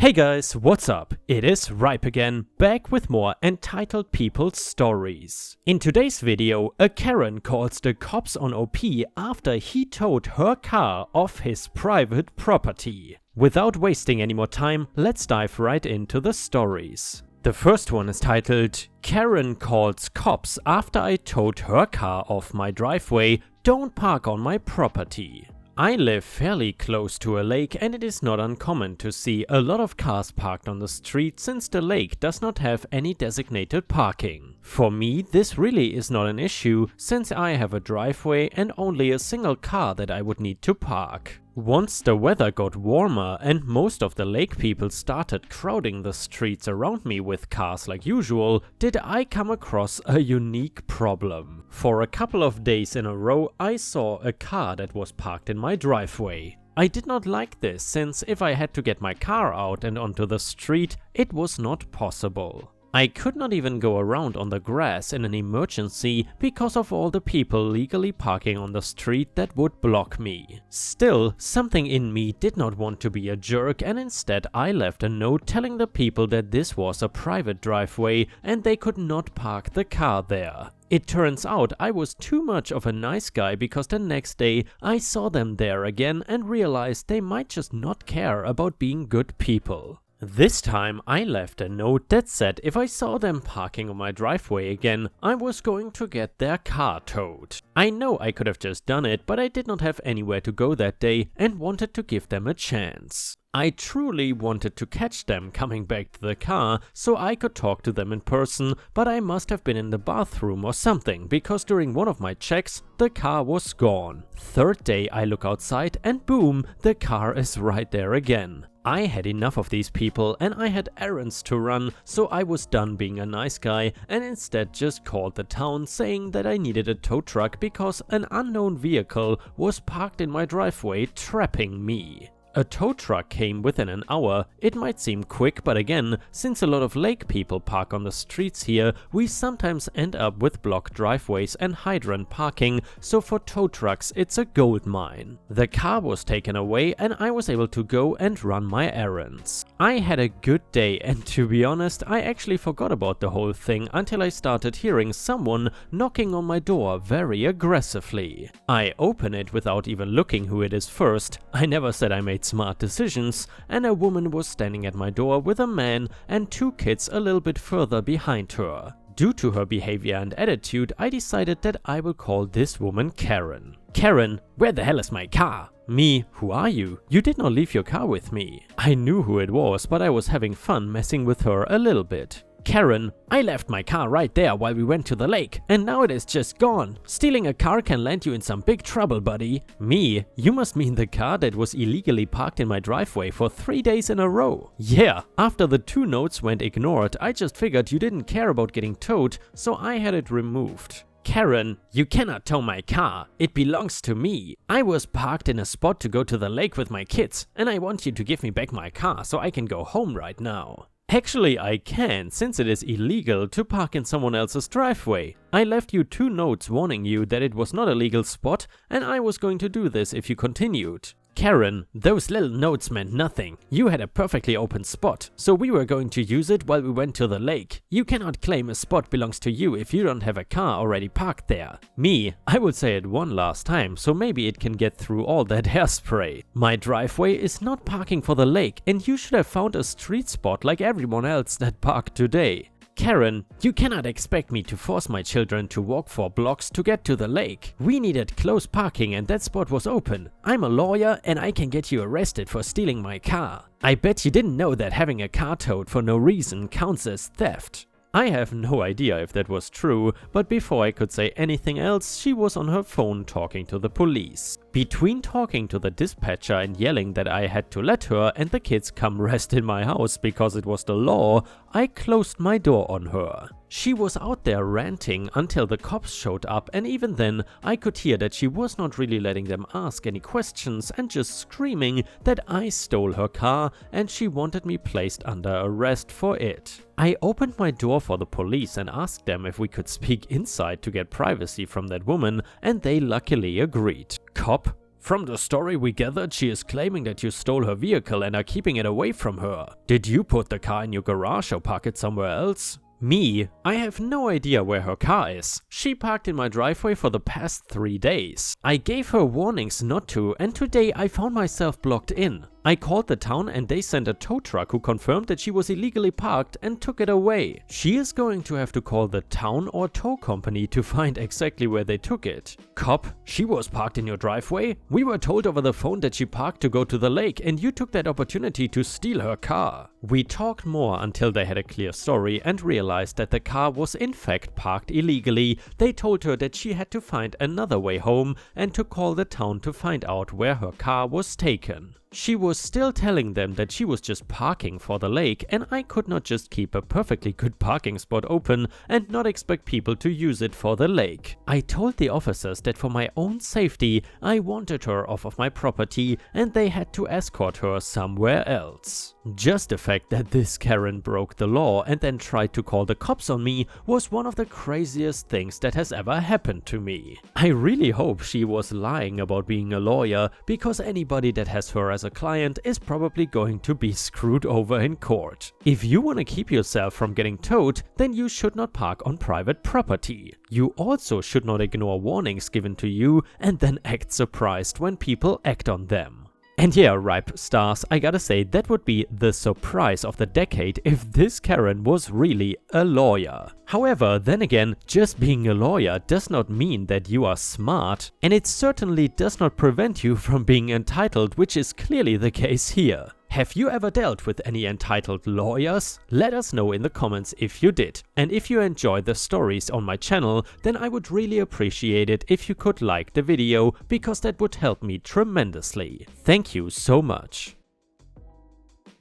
Hey guys, what's up? It is Ripe again, back with more entitled people's stories. In today's video, a Karen calls the cops on OP after he towed her car off his private property. Without wasting any more time, let's dive right into the stories. The first one is titled, Karen calls cops after I towed her car off my driveway, don't park on my property. I live fairly close to a lake and it is not uncommon to see a lot of cars parked on the street since the lake does not have any designated parking. For me, this really is not an issue since I have a driveway and only a single car that I would need to park. Once the weather got warmer and most of the lake people started crowding the streets around me with cars like usual, did I come across a unique problem. For a couple of days in a row, I saw a car that was parked in my driveway. I did not like this since if I had to get my car out and onto the street, it was not possible. I could not even go around on the grass in an emergency because of all the people legally parking on the street that would block me. Still, something in me did not want to be a jerk and instead I left a note telling the people that this was a private driveway and they could not park the car there. It turns out I was too much of a nice guy because the next day I saw them there again and realized they might just not care about being good people. This time I left a note that said if I saw them parking on my driveway again, I was going to get their car towed. I know I could have just done it, but I did not have anywhere to go that day and wanted to give them a chance. I truly wanted to catch them coming back to the car so I could talk to them in person, but I must have been in the bathroom or something because during one of my checks, the car was gone. Third day I look outside and boom, the car is right there again. I had enough of these people and I had errands to run, so I was done being a nice guy and instead just called the town saying that I needed a tow truck because an unknown vehicle was parked in my driveway trapping me. A tow truck came within an hour. It might seem quick, but again, since a lot of lake people park on the streets here, we sometimes end up with blocked driveways and hydrant parking, so for tow trucks it's a gold mine. The car was taken away and I was able to go and run my errands. I had a good day and to be honest, I actually forgot about the whole thing until I started hearing someone knocking on my door very aggressively. I open it without even looking who it is first. I never said I made smart decisions, and a woman was standing at my door with a man and two kids a little bit further behind her. Due to her behavior and attitude, I decided that I will call this woman Karen. Karen, where the hell is my car? Me, who are you? You did not leave your car with me. I knew who it was, but I was having fun messing with her a little bit. Karen, I left my car right there while we went to the lake, and now it is just gone. Stealing a car can land you in some big trouble, buddy. Me, you must mean the car that was illegally parked in my driveway for 3 days in a row. Yeah, after the 2 notes went ignored, I just figured you didn't care about getting towed, so I had it removed. Karen, you cannot tow my car. It belongs to me. I was parked in a spot to go to the lake with my kids, and I want you to give me back my car so I can go home right now. Actually, I can, since it is illegal to park in someone else's driveway. I left you 2 notes warning you that it was not a legal spot and I was going to do this if you continued. Karen, those little notes meant nothing. You had a perfectly open spot, so we were going to use it while we went to the lake. You cannot claim a spot belongs to you if you don't have a car already parked there. Me, I would say it one last time, so maybe it can get through all that hairspray. My driveway is not parking for the lake and you should have found a street spot like everyone else that parked today. Karen, you cannot expect me to force my children to walk 4 blocks to get to the lake. We needed close parking and that spot was open. I'm a lawyer and I can get you arrested for stealing my car. I bet you didn't know that having a car towed for no reason counts as theft. I have no idea if that was true, but before I could say anything else, she was on her phone talking to the police. Between talking to the dispatcher and yelling that I had to let her and the kids come rest in my house because it was the law, I closed my door on her. She was out there ranting until the cops showed up, and even then I could hear that she was not really letting them ask any questions and just screaming that I stole her car and she wanted me placed under arrest for it. I opened my door for the police and asked them if we could speak inside to get privacy from that woman, and they luckily agreed. Cop? From the story we gathered, she is claiming that you stole her vehicle and are keeping it away from her. Did you put the car in your garage or park it somewhere else? Me? I have no idea where her car is. She parked in my driveway for the past 3 days. I gave her warnings not to, and today I found myself blocked in. I called the town and they sent a tow truck who confirmed that she was illegally parked and took it away. She is going to have to call the town or tow company to find exactly where they took it. Cop, she was parked in your driveway? We were told over the phone that she parked to go to the lake and you took that opportunity to steal her car. We talked more until they had a clear story and realized that the car was in fact parked illegally. They told her that she had to find another way home and to call the town to find out where her car was taken. She was still telling them that she was just parking for the lake, and I could not just keep a perfectly good parking spot open and not expect people to use it for the lake. I told the officers that for my own safety, I wanted her off of my property and they had to escort her somewhere else. Just the fact that this Karen broke the law and then tried to call the cops on me was one of the craziest things that has ever happened to me. I really hope she was lying about being a lawyer, because anybody that has her as a client is probably going to be screwed over in court. If you want to keep yourself from getting towed, then you should not park on private property. You also should not ignore warnings given to you and then act surprised when people act on them. And yeah, ripe stars, I gotta say that would be the surprise of the decade if this Karen was really a lawyer. However, then again, just being a lawyer does not mean that you are smart, and it certainly does not prevent you from being entitled, which is clearly the case here. Have you ever dealt with any entitled lawyers? Let us know in the comments if you did. And if you enjoy the stories on my channel, then I would really appreciate it if you could like the video, because that would help me tremendously. Thank you so much.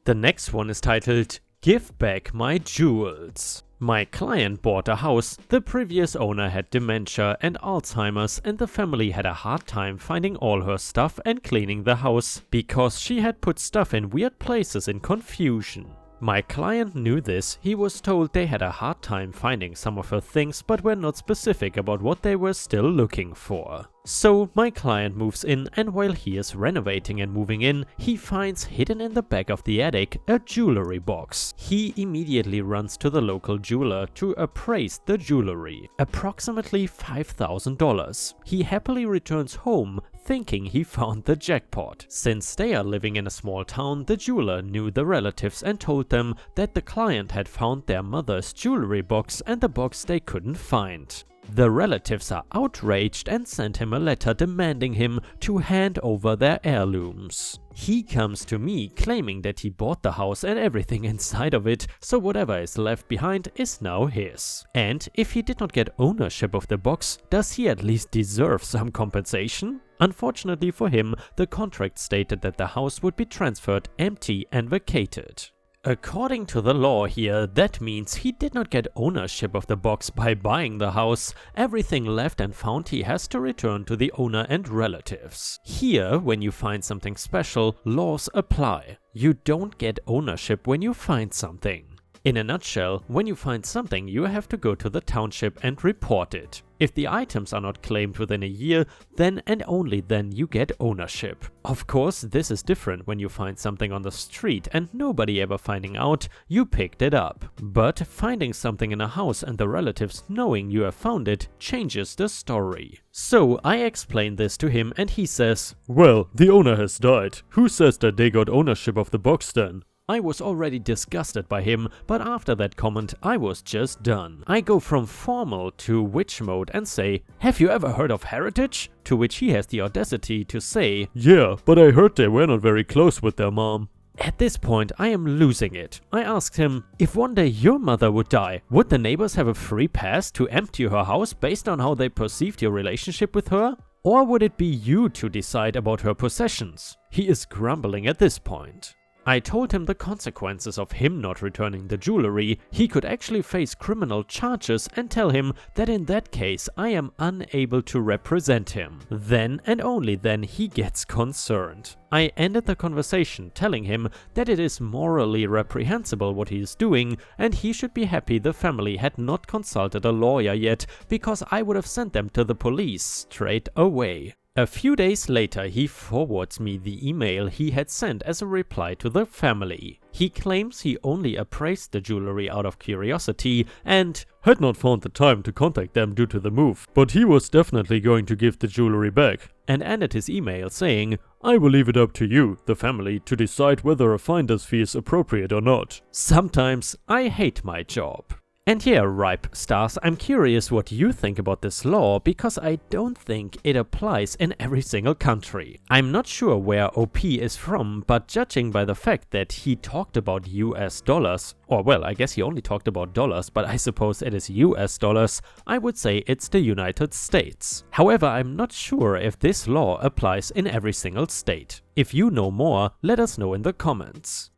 The next one is titled, Give Back My Jewels. My client bought a house. The previous owner had dementia and Alzheimer's, and the family had a hard time finding all her stuff and cleaning the house because she had put stuff in weird places in confusion. My client knew this. He was told they had a hard time finding some of her things but were not specific about what they were still looking for. So my client moves in, and while he is renovating and moving in, he finds hidden in the back of the attic a jewelry box. He immediately runs to the local jeweler to appraise the jewelry, approximately $5,000. He happily returns home thinking he found the jackpot. Since they are living in a small town, the jeweler knew the relatives and told them that the client had found their mother's jewelry box and the box they couldn't find. The relatives are outraged and send him a letter demanding him to hand over their heirlooms. He comes to me claiming that he bought the house and everything inside of it, so whatever is left behind is now his. And if he did not get ownership of the box, does he at least deserve some compensation? Unfortunately for him, the contract stated that the house would be transferred empty and vacated. According to the law here, that means he did not get ownership of the box by buying the house. Everything left and found he has to return to the owner and relatives. Here, when you find something special, laws apply. You don't get ownership when you find something. In a nutshell, when you find something, you have to go to the township and report it. If the items are not claimed within a year, then and only then you get ownership. Of course, this is different when you find something on the street and nobody ever finding out you picked it up. But finding something in a house and the relatives knowing you have found it changes the story. So I explain this to him and he says, "Well, the owner has died. Who says that they got ownership of the box then?" I was already disgusted by him, but after that comment I was just done. I go from formal to witch mode and say, "Have you ever heard of heritage?" To which he has the audacity to say, "Yeah, but I heard they were not very close with their mom." At this point I am losing it. I asked him, if one day your mother would die, would the neighbors have a free pass to empty her house based on how they perceived your relationship with her? Or would it be you to decide about her possessions? He is grumbling at this point. I told him the consequences of him not returning the jewelry. He could actually face criminal charges and tell him that in that case I am unable to represent him. Then and only then he gets concerned. I ended the conversation telling him that it is morally reprehensible what he is doing and he should be happy the family had not consulted a lawyer yet, because I would have sent them to the police straight away. A few days later, he forwards me the email he had sent as a reply to the family. He claims he only appraised the jewelry out of curiosity and had not found the time to contact them due to the move, but he was definitely going to give the jewelry back, and ended his email saying, "I will leave it up to you, the family, to decide whether a finder's fee is appropriate or not." Sometimes I hate my job. And here, Ripe Stars, I'm curious what you think about this law, because I don't think it applies in every single country. I'm not sure where OP is from, but judging by the fact that he talked about US dollars, or well, I guess he only talked about dollars, but I suppose it is US dollars, I would say it's the United States. However, I'm not sure if this law applies in every single state. If you know more, let us know in the comments.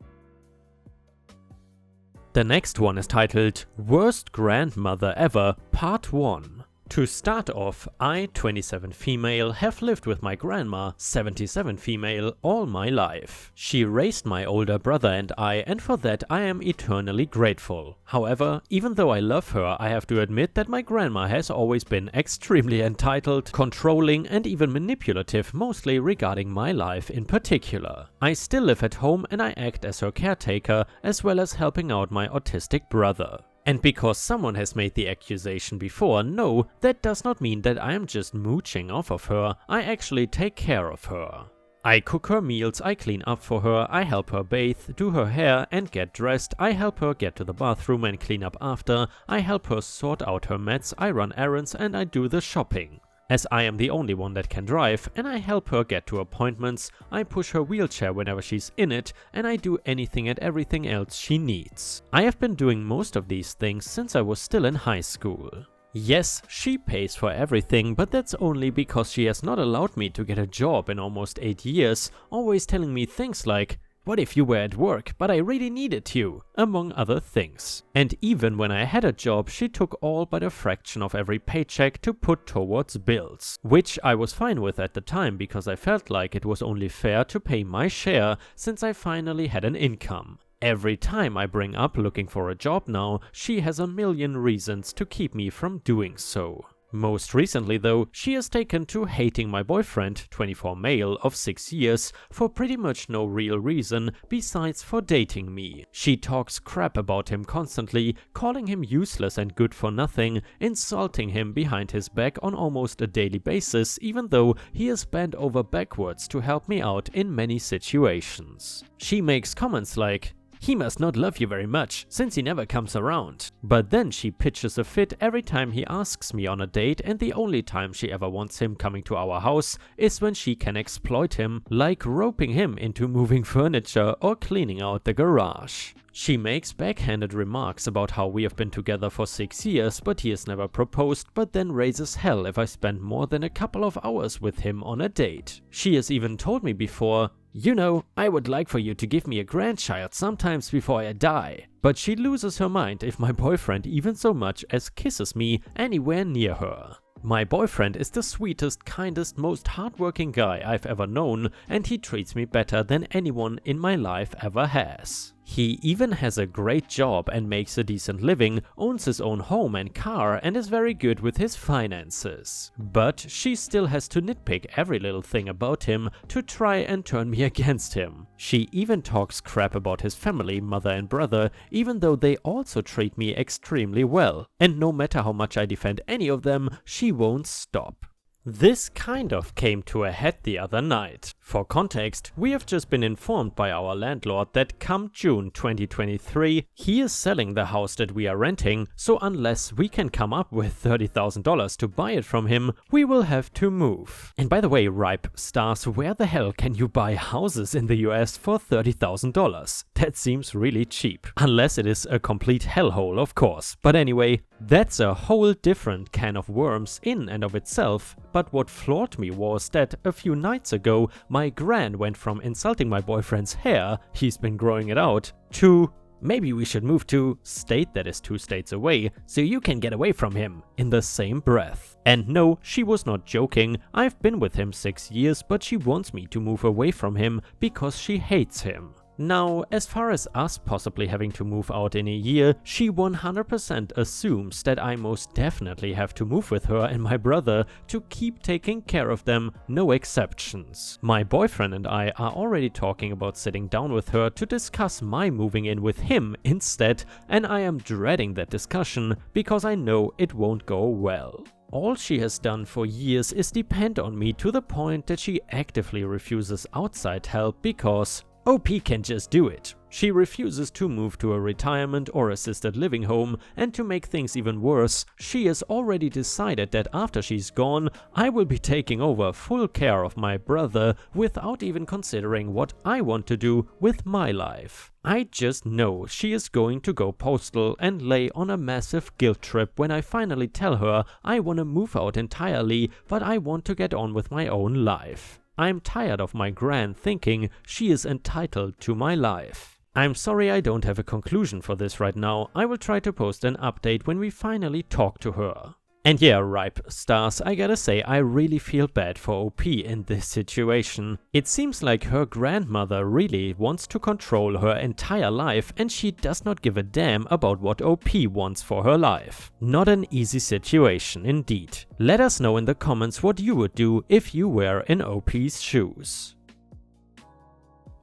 The next one is titled Worst Grandmother Ever, Part 1. To start off, I, 27 female, have lived with my grandma, 77 female, all my life. She raised my older brother and I, and for that I am eternally grateful. However, even though I love her, I have to admit that my grandma has always been extremely entitled, controlling and even manipulative, mostly regarding my life in particular. I still live at home and I act as her caretaker, as well as helping out my autistic brother. And because someone has made the accusation before, no, that does not mean that I am just mooching off of her. I actually take care of her. I cook her meals, I clean up for her, I help her bathe, do her hair and get dressed, I help her get to the bathroom and clean up after, I help her sort out her meds, I run errands and I do the shopping. As I am the only one that can drive, and I help her get to appointments, I push her wheelchair whenever she's in it, and I do anything and everything else she needs. I have been doing most of these things since I was still in high school. Yes, she pays for everything, but that's only because she has not allowed me to get a job in almost 8 years, always telling me things like, "What if you were at work, but I really needed you," among other things. And even when I had a job, she took all but a fraction of every paycheck to put towards bills. Which I was fine with at the time, because I felt like it was only fair to pay my share, since I finally had an income. Every time I bring up looking for a job now, she has a million reasons to keep me from doing so. Most recently though, she has taken to hating my boyfriend, 24 male, of 6 years, for pretty much no real reason besides for dating me. She talks crap about him constantly, calling him useless and good for nothing, insulting him behind his back on almost a daily basis, even though he is bent over backwards to help me out in many situations. She makes comments like, "He must not love you very much, since he never comes around." But then she pitches a fit every time he asks me on a date, and the only time she ever wants him coming to our house is when she can exploit him, like roping him into moving furniture or cleaning out the garage. She makes backhanded remarks about how we have been together for 6 years, but he has never proposed, but then raises hell if I spend more than a couple of hours with him on a date. She has even told me before, "You know, I would like for you to give me a grandchild sometimes before I die." But she loses her mind if my boyfriend even so much as kisses me anywhere near her. My boyfriend is the sweetest, kindest, most hardworking guy I've ever known, and he treats me better than anyone in my life ever has. He even has a great job and makes a decent living, owns his own home and car, and is very good with his finances. But she still has to nitpick every little thing about him to try and turn me against him. She even talks crap about his family, mother and brother, even though they also treat me extremely well. And no matter how much I defend any of them, she won't stop. This kind of came to a head the other night. For context, we have just been informed by our landlord that come June 2023, he is selling the house that we are renting, so unless we can come up with $30,000 to buy it from him, we will have to move. And by the way, Ripe Stars, where the hell can you buy houses in the US for $30,000? That seems really cheap. Unless it is a complete hellhole, of course. But anyway, that's a whole different can of worms in and of itself. But what floored me was that a few nights ago, my gran went from insulting my boyfriend's hair, he's been growing it out, to maybe we should move to state that is 2 states away, so you can get away from him, in the same breath. And no, she was not joking, I've been with him 6 years, but she wants me to move away from him because she hates him. Now, as far as us possibly having to move out in a year, she 100% assumes that I most definitely have to move with her and my brother to keep taking care of them, no exceptions. My boyfriend and I are already talking about sitting down with her to discuss my moving in with him instead, and I am dreading that discussion because I know it won't go well. All she has done for years is depend on me to the point that she actively refuses outside help because OP can just do it. She refuses to move to a retirement or assisted living home, and to make things even worse, she has already decided that after she's gone, I will be taking over full care of my brother without even considering what I want to do with my life. I just know she is going to go postal and lay on a massive guilt trip when I finally tell her I want to move out entirely, but I want to get on with my own life. I'm tired of my gran thinking she is entitled to my life. I'm sorry I don't have a conclusion for this right now. I will try to post an update when we finally talk to her. And yeah, Ripe Stars, I gotta say I really feel bad for OP in this situation. It seems like her grandmother really wants to control her entire life and she does not give a damn about what OP wants for her life. Not an easy situation indeed. Let us know in the comments what you would do if you were in OP's shoes.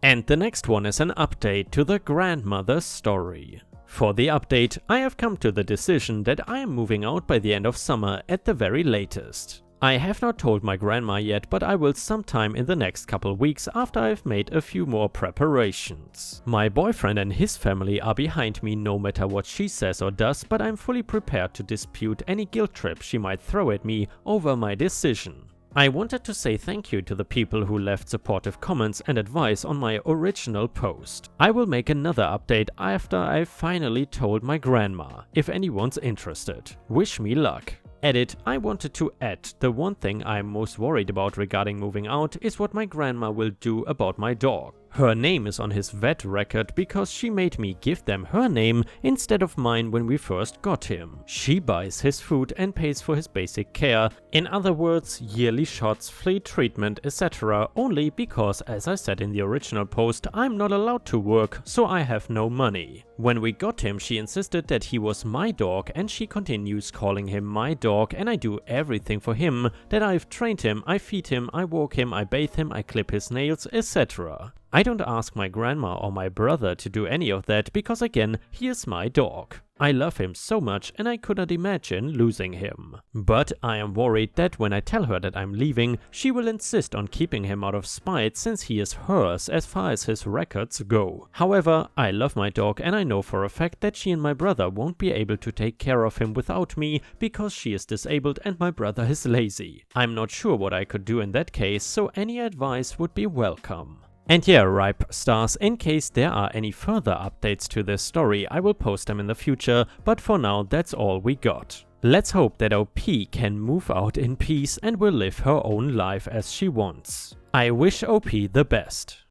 And the next one is an update to the grandmother story. For the update, I have come to the decision that I am moving out by the end of summer at the very latest. I have not told my grandma yet, but I will sometime in the next couple weeks after I've made a few more preparations. My boyfriend and his family are behind me no matter what she says or does, but I'm fully prepared to dispute any guilt trip she might throw at me over my decision. I wanted to say thank you to the people who left supportive comments and advice on my original post. I will make another update after I've finally told my grandma, if anyone's interested. Wish me luck. Edit, I wanted to add, the one thing I'm most worried about regarding moving out is what my grandma will do about my dog. Her name is on his vet record because she made me give them her name instead of mine when we first got him. She buys his food and pays for his basic care, in other words, yearly shots, flea treatment, etc. only because, as I said in the original post, I'm not allowed to work, so I have no money. When we got him, she insisted that he was my dog and she continues calling him my dog, and I do everything for him, that I've trained him, I feed him, I walk him, I bathe him, I clip his nails, etc. I don't ask my grandma or my brother to do any of that because again, he is my dog. I love him so much and I couldn't imagine losing him. But I am worried that when I tell her that I'm leaving, she will insist on keeping him out of spite since he is hers as far as his records go. However, I love my dog and I know for a fact that she and my brother won't be able to take care of him without me because she is disabled and my brother is lazy. I'm not sure what I could do in that case, so any advice would be welcome. And yeah, Ripe Stars, in case there are any further updates to this story, I will post them in the future, but for now that's all we got. Let's hope that OP can move out in peace and will live her own life as she wants. I wish OP the best.